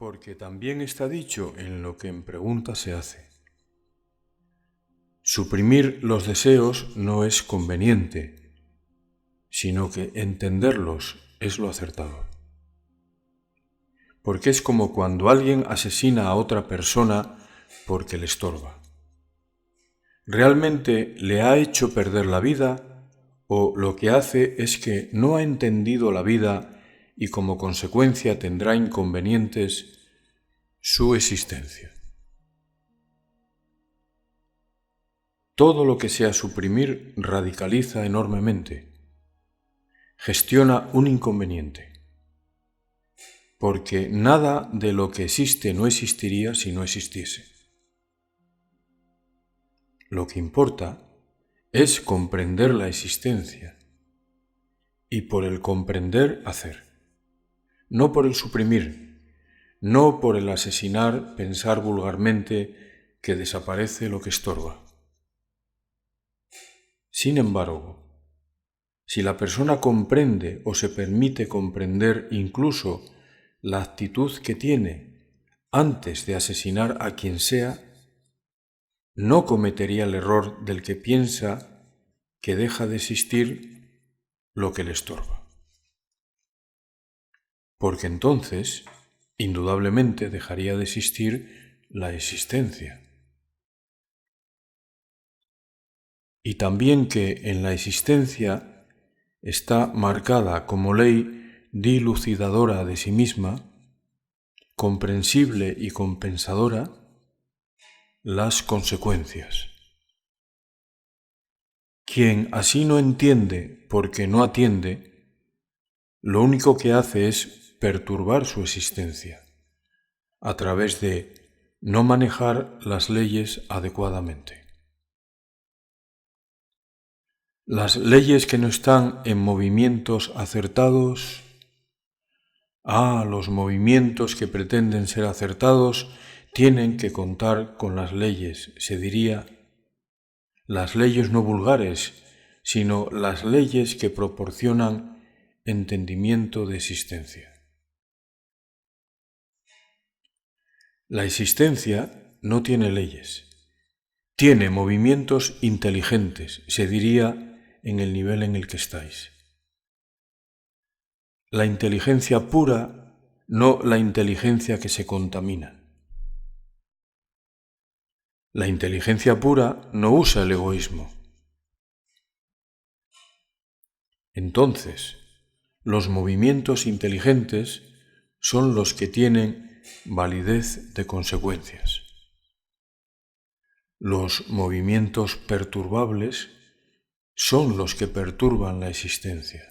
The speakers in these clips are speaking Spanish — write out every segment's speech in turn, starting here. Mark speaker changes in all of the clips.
Speaker 1: Porque también está dicho en lo que en pregunta se hace. Suprimir los deseos no es conveniente, sino que entenderlos es lo acertado. Porque es como cuando alguien asesina a otra persona porque le estorba. ¿Realmente le ha hecho perder la vida o lo que hace es que no ha entendido la vida y como consecuencia tendrá inconvenientes su existencia? Todo lo que sea suprimir radicaliza enormemente, gestiona un inconveniente, porque nada de lo que existe no existiría si no existiese. Lo que importa es comprender la existencia y por el comprender hacer, no por el suprimir, no por el asesinar pensar vulgarmente que desaparece lo que estorba. Sin embargo, si la persona comprende o se permite comprender incluso la actitud que tiene antes de asesinar a quien sea, no cometería el error del que piensa que deja de existir lo que le estorba. Porque entonces, indudablemente, dejaría de existir la existencia. Y también que en la existencia está marcada como ley dilucidadora de sí misma, comprensible y compensadora, las consecuencias. Quien así no entiende porque no atiende, lo único que hace es perturbar su existencia, a través de no manejar las leyes adecuadamente. Las leyes que no están en movimientos acertados, los movimientos que pretenden ser acertados tienen que contar con las leyes, se diría, las leyes no vulgares, sino las leyes que proporcionan entendimiento de existencia. La existencia no tiene leyes, tiene movimientos inteligentes, se diría, en el nivel en el que estáis. La inteligencia pura, no la inteligencia que se contamina. La inteligencia pura no usa el egoísmo. Entonces, los movimientos inteligentes son los que tienen validez de consecuencias. Los movimientos perturbables son los que perturban la existencia.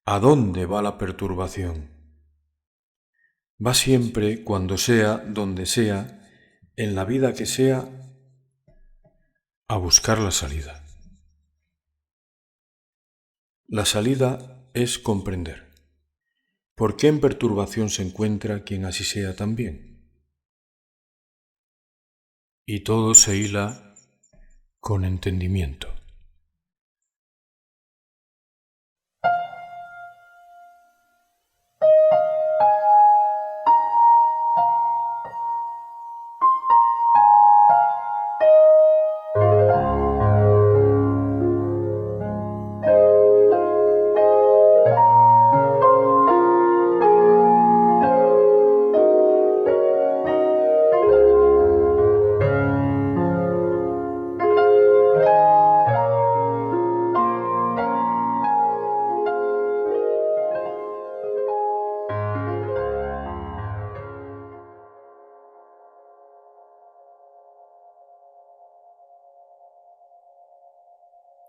Speaker 1: ¿A dónde va la perturbación? Va siempre, cuando sea, donde sea, en la vida que sea, a buscar la salida. La salida es comprender. ¿Por qué en perturbación se encuentra quien así sea también? Y todo se hila con entendimiento.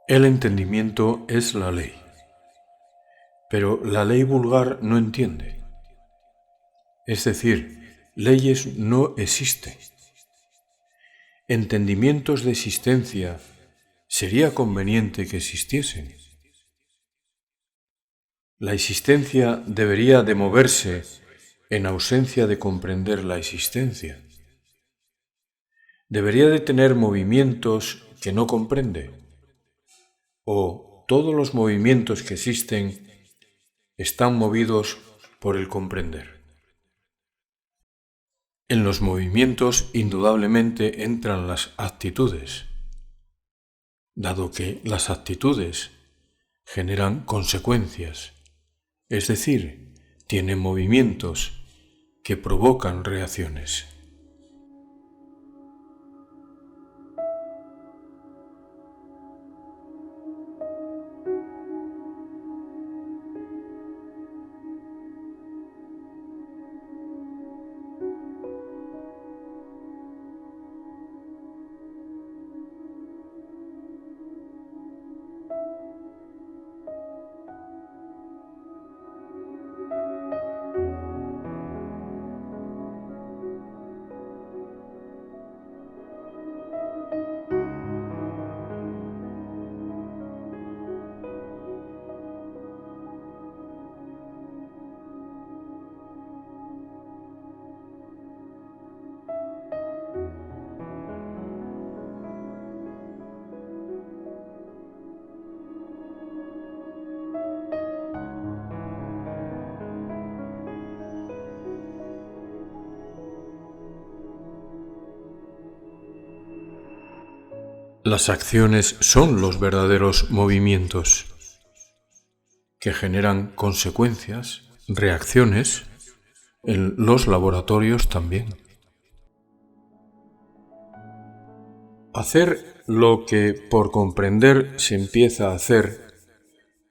Speaker 1: El entendimiento es la ley, pero la ley vulgar no entiende. Es decir, leyes no existen. Entendimientos de existencia sería conveniente que existiesen. La existencia debería de moverse en ausencia de comprender la existencia. Debería de tener movimientos que no comprende. O todos los movimientos que existen están movidos por el comprender. En los movimientos indudablemente entran las actitudes, dado que las actitudes generan consecuencias, es decir, tienen movimientos que provocan reacciones. Las acciones son los verdaderos movimientos que generan consecuencias, reacciones, en los laboratorios también. Hacer lo que por comprender se empieza a hacer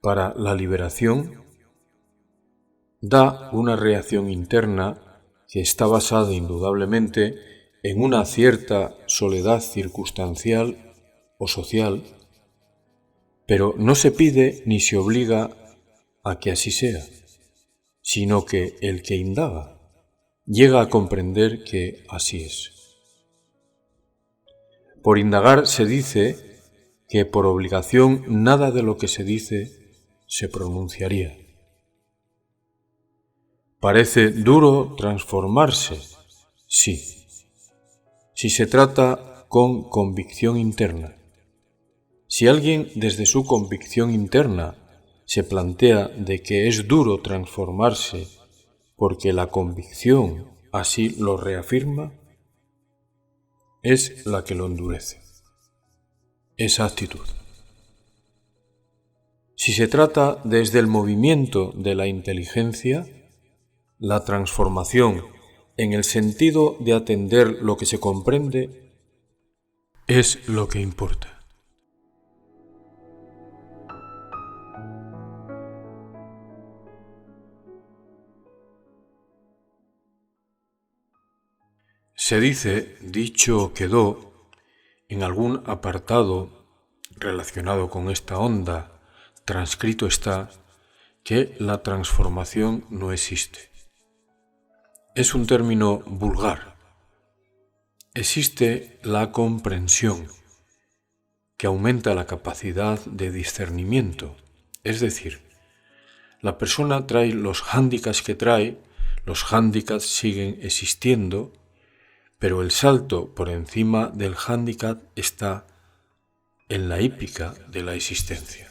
Speaker 1: para la liberación da una reacción interna que está basada indudablemente en una cierta soledad circunstancial o social, pero no se pide ni se obliga a que así sea, sino que el que indaga llega a comprender que así es. Por indagar se dice que por obligación nada de lo que se dice se pronunciaría. Parece duro transformarse, sí, si se trata con convicción interna. Si alguien desde su convicción interna se plantea de que es duro transformarse porque la convicción así lo reafirma, es la que lo endurece, esa actitud. Si se trata desde el movimiento de la inteligencia, la transformación en el sentido de atender lo que se comprende es lo que importa. Se dice, dicho quedó, en algún apartado relacionado con esta onda, transcrito está, que la transformación no existe. Es un término vulgar. Existe la comprensión, que aumenta la capacidad de discernimiento, es decir, la persona trae los hándicaps que trae, los hándicaps siguen existiendo, pero el salto por encima del hándicap está en la hípica de la existencia.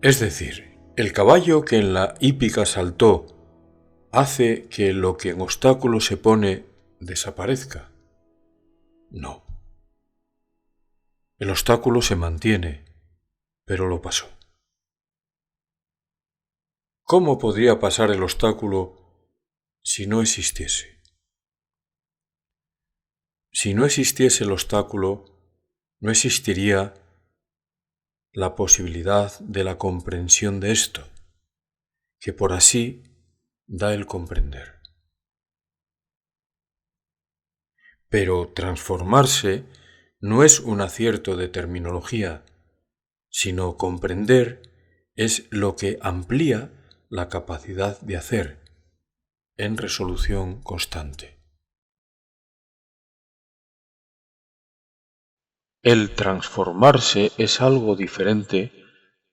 Speaker 1: Es decir, el caballo que en la hípica saltó hace que lo que en obstáculo se pone desaparezca. No. El obstáculo se mantiene, pero lo pasó. ¿Cómo podría pasar el obstáculo si no existiese? Si no existiese el obstáculo, no existiría la posibilidad de la comprensión de esto, que por así da el comprender. Pero transformarse no es un acierto de terminología, sino comprender es lo que amplía la capacidad de hacer en resolución constante. El transformarse es algo diferente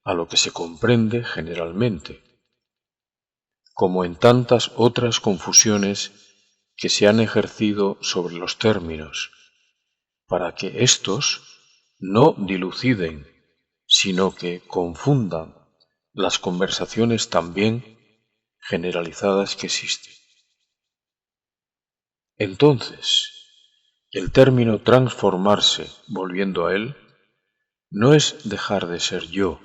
Speaker 1: a lo que se comprende generalmente, como en tantas otras confusiones que se han ejercido sobre los términos, para que éstos no diluciden, sino que confundan las conversaciones también generalizadas que existen. Entonces, el término transformarse, volviendo a él, no es dejar de ser yo,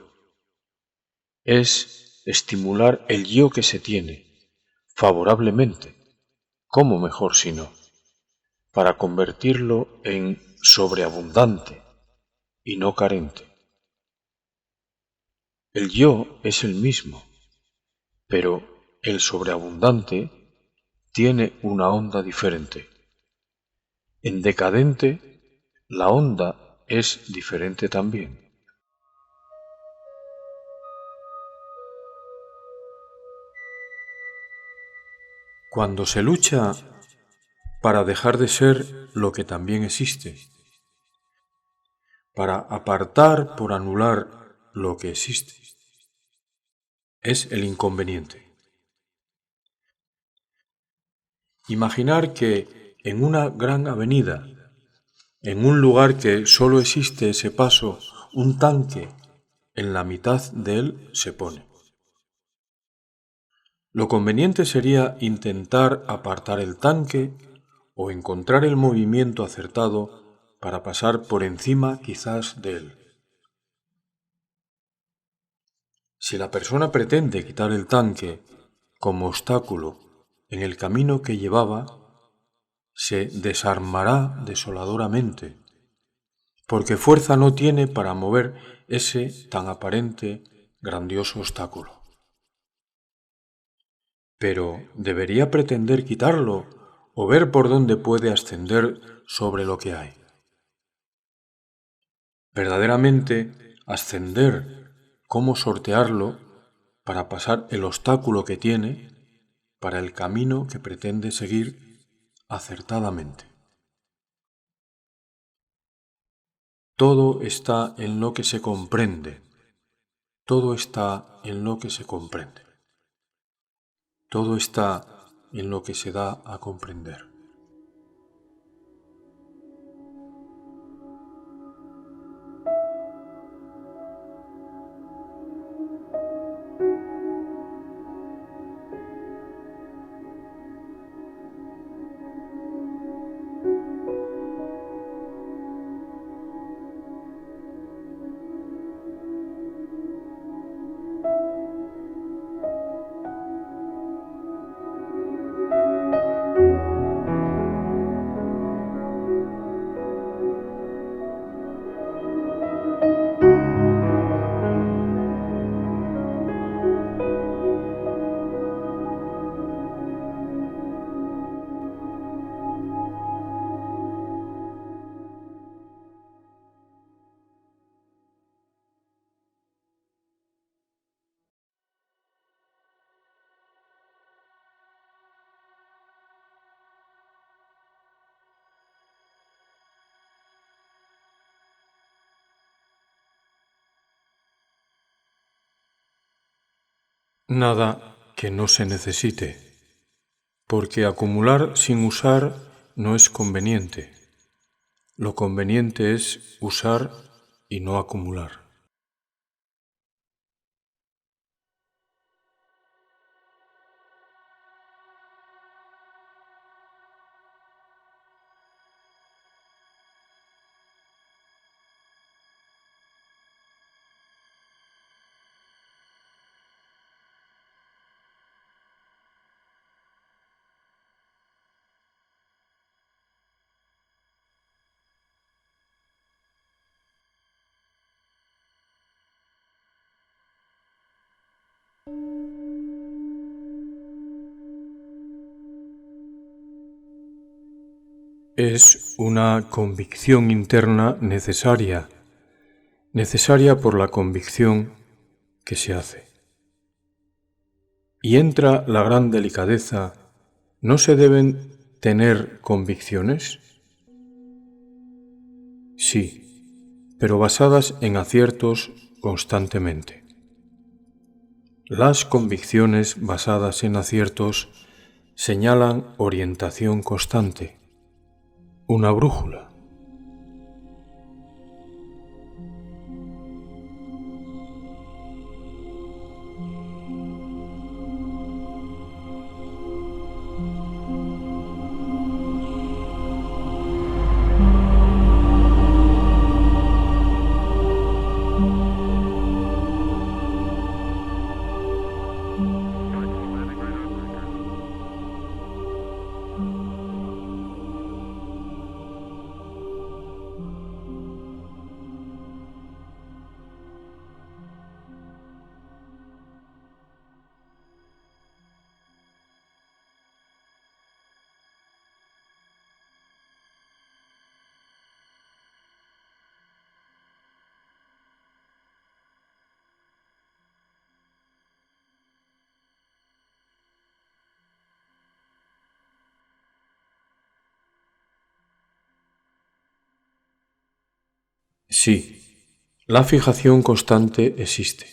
Speaker 1: es estimular el yo que se tiene, favorablemente, ¿cómo mejor si no?, para convertirlo en sobreabundante y no carente. El yo es el mismo, pero el sobreabundante tiene una onda diferente. En decadente, la onda es diferente también. Cuando se lucha para dejar de ser lo que también existe, para apartar por anular lo que existe, es el inconveniente. Imaginar que en una gran avenida, en un lugar que solo existe ese paso, un tanque en la mitad de él se pone. Lo conveniente sería intentar apartar el tanque o encontrar el movimiento acertado para pasar por encima quizás de él. Si la persona pretende quitar el tanque como obstáculo en el camino que llevaba, se desarmará desoladoramente, porque fuerza no tiene para mover ese tan aparente, grandioso obstáculo. Pero ¿debería pretender quitarlo o ver por dónde puede ascender sobre lo que hay? Verdaderamente, ascender, cómo sortearlo para pasar el obstáculo que tiene para el camino que pretende seguir acertadamente. Todo está en lo que se comprende. Todo está en lo que se comprende. Todo está en lo que se da a comprender. Nada que no se necesite, porque acumular sin usar no es conveniente. Lo conveniente es usar y no acumular. Es una convicción interna necesaria por la convicción que se hace. Y entra la gran delicadeza. ¿No se deben tener convicciones? Sí, pero basadas en aciertos constantemente. Las convicciones basadas en aciertos señalan orientación constante, una brújula. Sí, la fijación constante existe,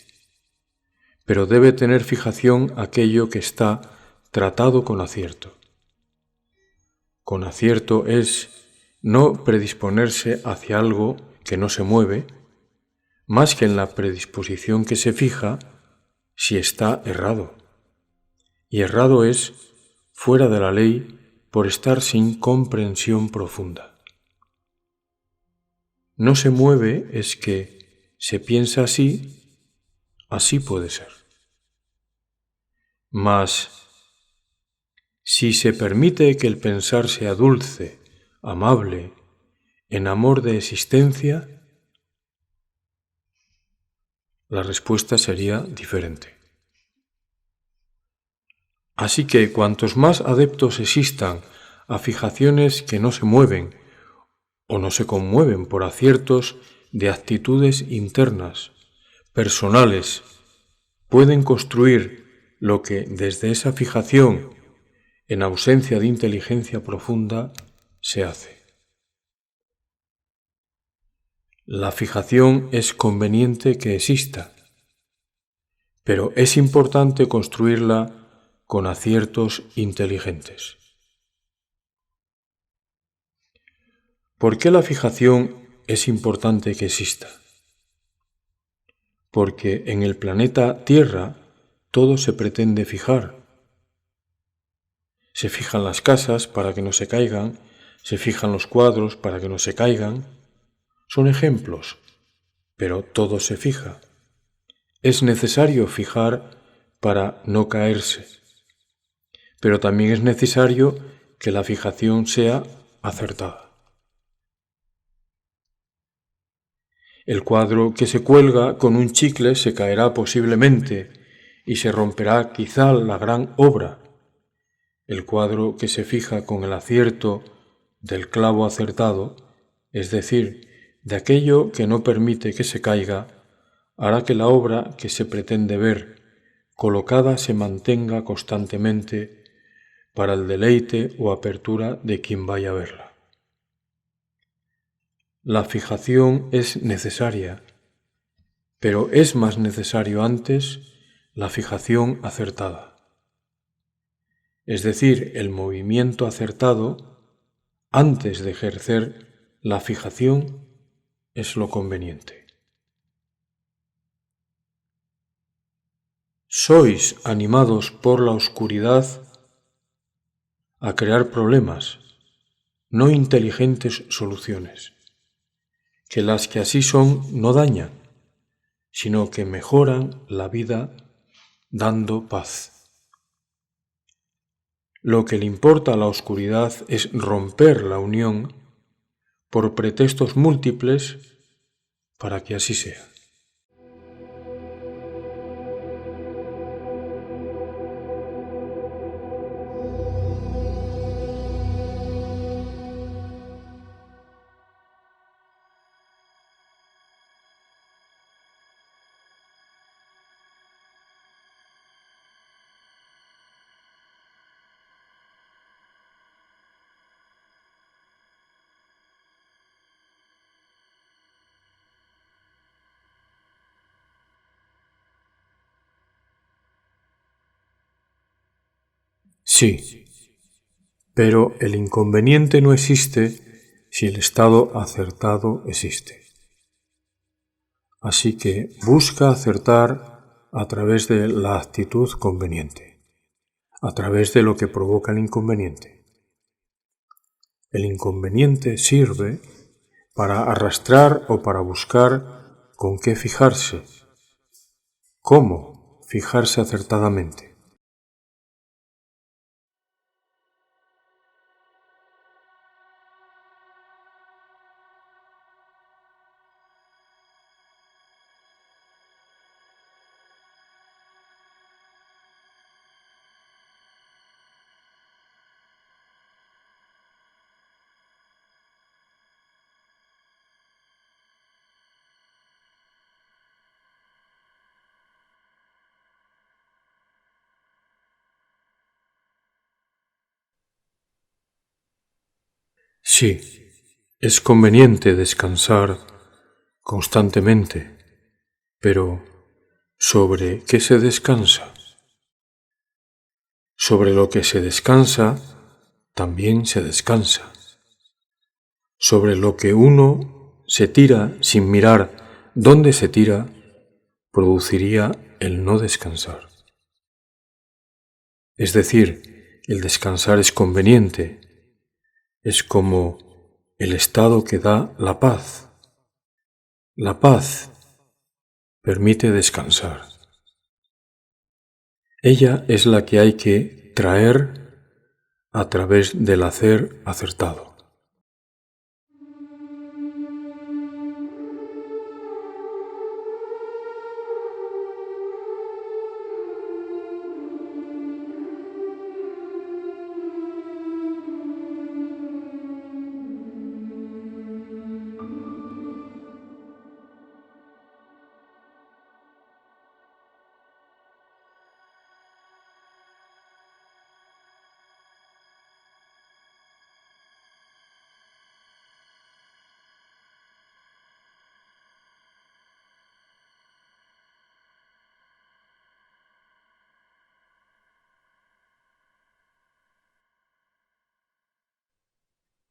Speaker 1: pero debe tener fijación aquello que está tratado con acierto. Con acierto es no predisponerse hacia algo que no se mueve, más que en la predisposición que se fija si está errado. Y errado es fuera de la ley por estar sin comprensión profunda. No se mueve es que se piensa así, así puede ser. Mas, si se permite que el pensar sea dulce, amable, en amor de existencia, la respuesta sería diferente. Así que cuantos más adeptos existan a fijaciones que no se mueven o no se conmueven por aciertos de actitudes internas, personales, pueden construir lo que desde esa fijación, en ausencia de inteligencia profunda, se hace. La fijación es conveniente que exista, pero es importante construirla con aciertos inteligentes. ¿Por qué la fijación es importante que exista? Porque en el planeta Tierra todo se pretende fijar. Se fijan las casas para que no se caigan, se fijan los cuadros para que no se caigan. Son ejemplos, pero todo se fija. Es necesario fijar para no caerse, pero también es necesario que la fijación sea acertada. El cuadro que se cuelga con un chicle se caerá posiblemente y se romperá quizá la gran obra. El cuadro que se fija con el acierto del clavo acertado, es decir, de aquello que no permite que se caiga, hará que la obra que se pretende ver colocada se mantenga constantemente para el deleite o apertura de quien vaya a verla. La fijación es necesaria, pero es más necesario antes la fijación acertada. Es decir, el movimiento acertado antes de ejercer la fijación es lo conveniente. Sois animados por la oscuridad a crear problemas, no inteligentes soluciones, que las que así son no dañan, sino que mejoran la vida dando paz. Lo que le importa a la oscuridad es romper la unión por pretextos múltiples para que así sea. Sí, Pero el inconveniente no existe si el estado acertado existe. Así que busca acertar a través de la actitud conveniente, a través de lo que provoca el inconveniente. El inconveniente sirve para arrastrar o para buscar con qué fijarse, cómo fijarse acertadamente. Sí, es conveniente descansar constantemente, pero ¿sobre qué se descansa? Sobre lo que se descansa, también se descansa. Sobre lo que uno se tira sin mirar dónde se tira, produciría el no descansar. Es decir, el descansar es conveniente, es como el estado que da la paz. La paz permite descansar. Ella es la que hay que traer a través del hacer acertado.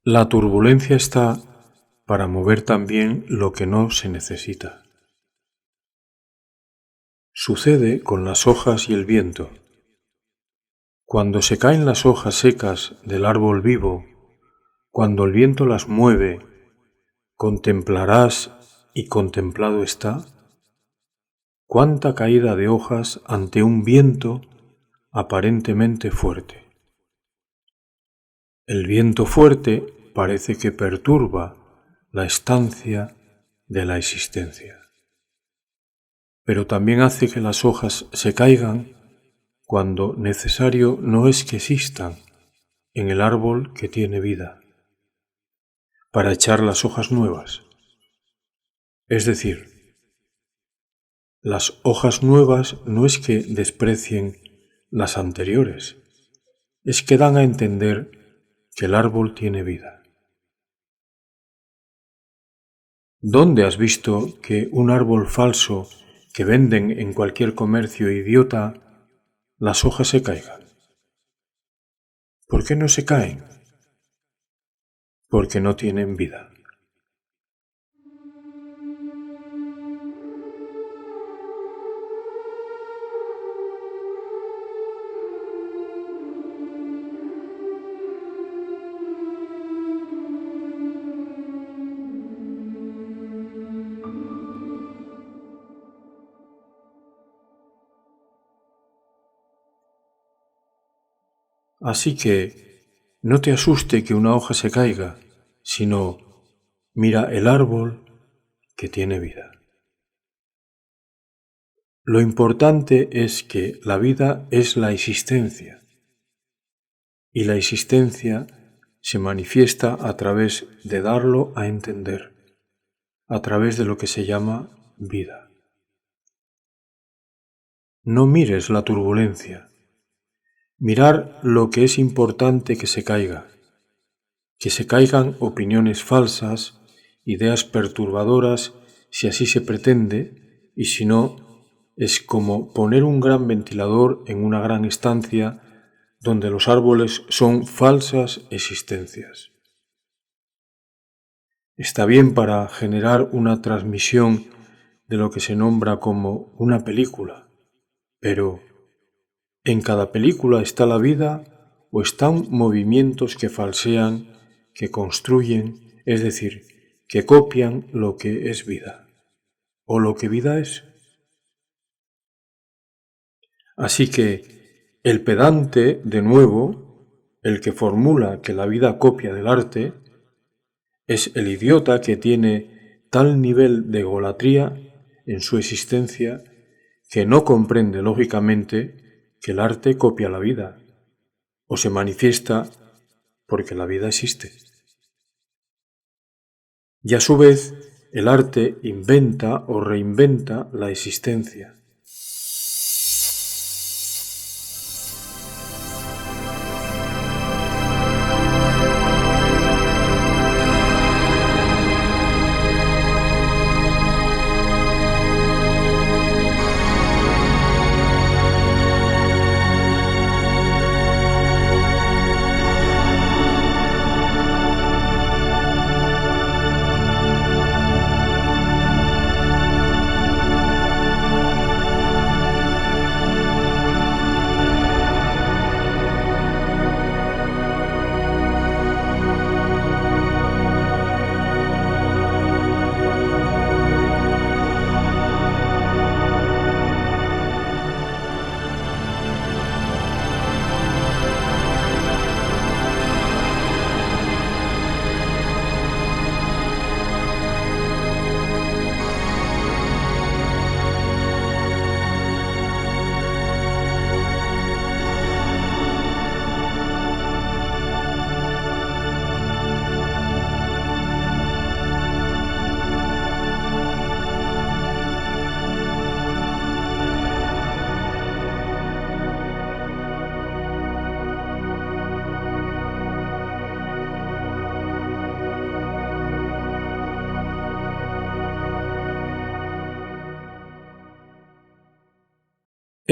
Speaker 1: La turbulencia está para mover también lo que no se necesita. Sucede con las hojas y el viento. Cuando se caen las hojas secas del árbol vivo, cuando el viento las mueve, contemplarás y contemplado está. Cuánta caída de hojas ante un viento aparentemente fuerte. El viento fuerte parece que perturba la estancia de la existencia, pero también hace que las hojas se caigan cuando necesario no es que existan en el árbol que tiene vida, para echar las hojas nuevas. Es decir, las hojas nuevas no es que desprecien las anteriores, es que dan a entender que el árbol tiene vida. ¿Dónde has visto que un árbol falso que venden en cualquier comercio idiota, las hojas se caigan? ¿Por qué no se caen? Porque no tienen vida. Así que no te asuste que una hoja se caiga, sino mira el árbol que tiene vida. Lo importante es que la vida es la existencia, y la existencia se manifiesta a través de darlo a entender, a través de lo que se llama vida. No mires la turbulencia. Mirar lo que es importante que se caigan opiniones falsas, ideas perturbadoras, si así se pretende, y si no, es como poner un gran ventilador en una gran estancia donde los árboles son falsas existencias. Está bien para generar una transmisión de lo que se nombra como una película, pero ¿en cada película está la vida o están movimientos que falsean, que construyen, es decir, que copian lo que es vida o lo que vida es? Así que el pedante, de nuevo, el que formula que la vida copia del arte, es el idiota que tiene tal nivel de egolatría en su existencia que no comprende lógicamente que el arte copia la vida o se manifiesta porque la vida existe. Y a su vez, el arte inventa o reinventa la existencia.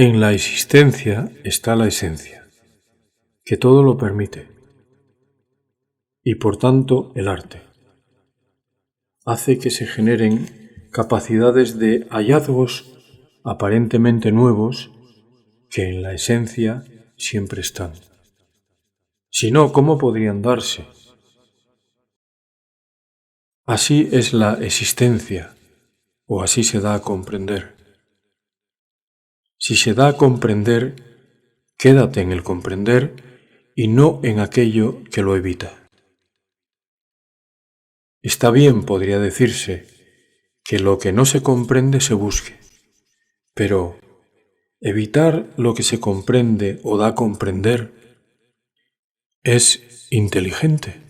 Speaker 1: En la existencia está la esencia, que todo lo permite, y por tanto el arte. Hace que se generen capacidades de hallazgos aparentemente nuevos que en la esencia siempre están. Si no, ¿cómo podrían darse? Así es la existencia, o así se da a comprender. Si se da a comprender, quédate en el comprender y no en aquello que lo evita. Está bien, podría decirse, que lo que no se comprende se busque, pero evitar lo que se comprende o da a comprender es inteligente.